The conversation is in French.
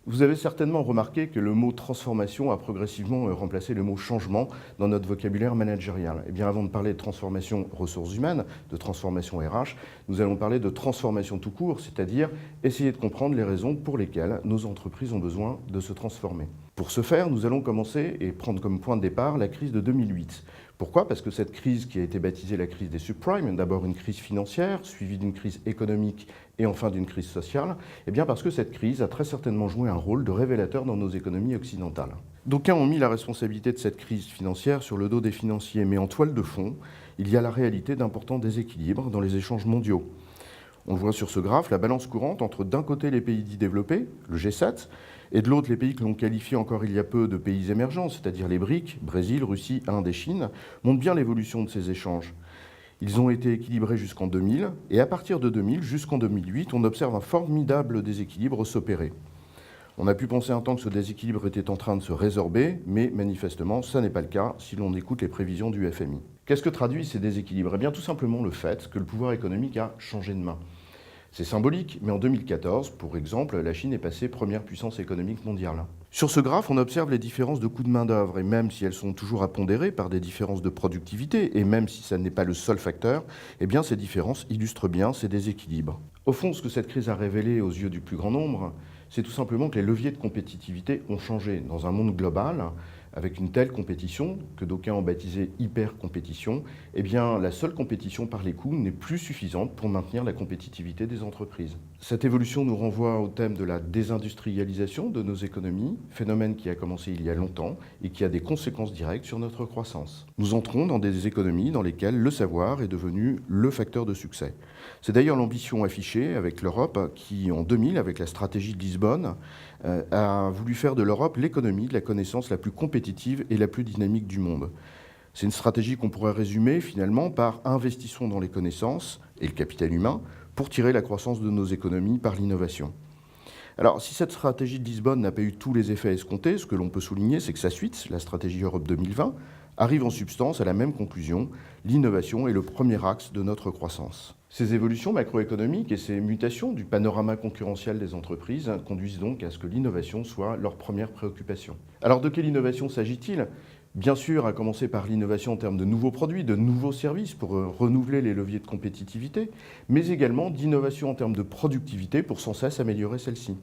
Vous avez certainement remarqué que le mot transformation a progressivement remplacé le mot changement dans notre vocabulaire managérial. Eh bien, avant de parler de transformation ressources humaines, de transformation RH, nous allons parler de transformation tout court, c'est-à-dire essayer de comprendre les raisons pour lesquelles nos entreprises ont besoin de se transformer. Pour ce faire, nous allons commencer et prendre comme point de départ la crise de 2008. Pourquoi? Parce que cette crise qui a été baptisée la crise des subprimes, d'abord une crise financière, suivie d'une crise économique et enfin d'une crise sociale, eh bien parce que cette crise a très certainement joué un rôle de révélateur dans nos économies occidentales. D'aucuns ont mis la responsabilité de cette crise financière sur le dos des financiers, mais en toile de fond, il y a la réalité d'importants déséquilibres dans les échanges mondiaux. On le voit sur ce graphe, la balance courante entre d'un côté les pays dits développés, le G7, et de l'autre les pays que l'on qualifie encore il y a peu de pays émergents, c'est-à-dire les BRIC, Brésil, Russie, Inde et Chine, montrent bien l'évolution de ces échanges. Ils ont été équilibrés jusqu'en 2000, et à partir de 2000 jusqu'en 2008, on observe un formidable déséquilibre s'opérer. On a pu penser un temps que ce déséquilibre était en train de se résorber, mais manifestement, ça n'est pas le cas si l'on écoute les prévisions du FMI. Qu'est-ce que traduisent ces déséquilibres? Eh bien, tout simplement le fait que le pouvoir économique a changé de main. C'est symbolique, mais en 2014, pour exemple, la Chine est passée première puissance économique mondiale. Sur ce graphe, on observe les différences de coûts de main-d'œuvre, et même si elles sont toujours à pondérer par des différences de productivité, et même si ça n'est pas le seul facteur, eh bien ces différences illustrent bien ces déséquilibres. Au fond, ce que cette crise a révélé aux yeux du plus grand nombre, c'est tout simplement que les leviers de compétitivité ont changé dans un monde global. Avec une telle compétition, que d'aucuns ont baptisé hyper-compétition, eh bien, la seule compétition par les coûts n'est plus suffisante pour maintenir la compétitivité des entreprises. Cette évolution nous renvoie au thème de la désindustrialisation de nos économies, phénomène qui a commencé il y a longtemps et qui a des conséquences directes sur notre croissance. Nous entrons dans des économies dans lesquelles le savoir est devenu le facteur de succès. C'est d'ailleurs l'ambition affichée avec l'Europe qui, en 2000, avec la stratégie de Lisbonne, a voulu faire de l'Europe l'économie de la connaissance la plus compétitive et la plus dynamique du monde. C'est une stratégie qu'on pourrait résumer finalement par investissons dans les connaissances et le capital humain pour tirer la croissance de nos économies par l'innovation. Alors, si cette stratégie de Lisbonne n'a pas eu tous les effets escomptés, ce que l'on peut souligner, c'est que sa suite, la stratégie Europe 2020, arrive en substance à la même conclusion, l'innovation est le premier axe de notre croissance. Ces évolutions macroéconomiques et ces mutations du panorama concurrentiel des entreprises conduisent donc à ce que l'innovation soit leur première préoccupation. Alors de quelle innovation s'agit-il? Bien sûr, à commencer par l'innovation en termes de nouveaux produits, de nouveaux services pour renouveler les leviers de compétitivité, mais également d'innovation en termes de productivité pour sans cesse améliorer celle-ci.